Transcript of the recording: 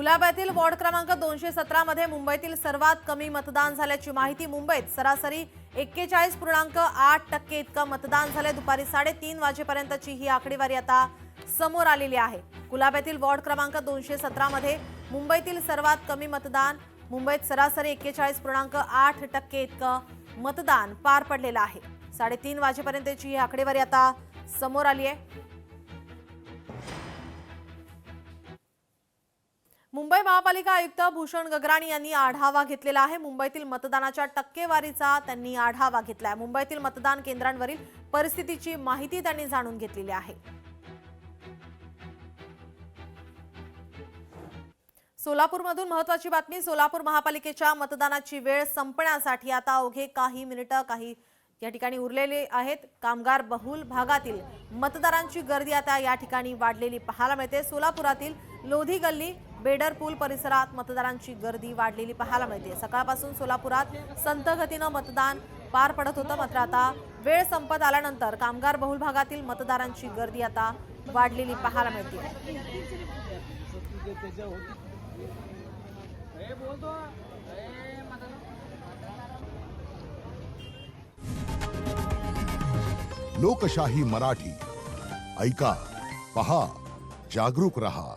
कुलाब्यातील ward क्रमांक 217 मध्ये मुंबईतील सर्वात कमी मतदान झाल्याची माहिती। मुंबईत सरासरी 41.8% इतकं मतदान झाले। दुपारी 3:30 वाजेपर्यंतची ही आकडेवारी आता समोर आलेली आहे। कुलाब्यातील वॉर्ड क्रमांक 217 मध्ये मुंबईतील सर्वात कमी मतदान। मुंबईत सरासरी 41.8% इतकं मतदान पार पडलेलं आहे। 3:30 वाजेपर्यंतची ही आकडेवारी आता समोर आली आहे। मुंबई महापालिका आयुक्त भूषण गगराणी यांनी आढावा घेतलेला आहे। मुंबईतील मतदानाच्या टक्केवारीचा त्यांनी आढावा घेतलाय। मुंबईतील मतदान केंद्रांवरील परिस्थितीची माहिती त्यांनी जाणून घेतलेली आहे। सोलापूरमधून महत्त्वाची बातमी। सोलापूर महापालिकेच्या मतदानाची वेळ संपण्यासाठी आता अवघे काही मिनिटं या ठिकाणी उरलेले आहेत। कामगार बहुल भागातील मतदारांची गर्दी आता या ठिकाणी वाढलेली पाहायला मिळते। सोलापुरातील लोधी गल्ली बेडर पूल परिसरात मतदारांची गर्दी वाढलेली पाहायला मिळते। सकाळपासून सोलापुरात संथ गतीने मतदान पार पडत होतं, मात्र आता वेळ संपत आल्यानंतर कामगार बहुल भागातील मतदारांची गर्दी आता वाढलेली पाहायला मिळते। लोकशाही मराठी ऐका, पहा, जागरूक रहा।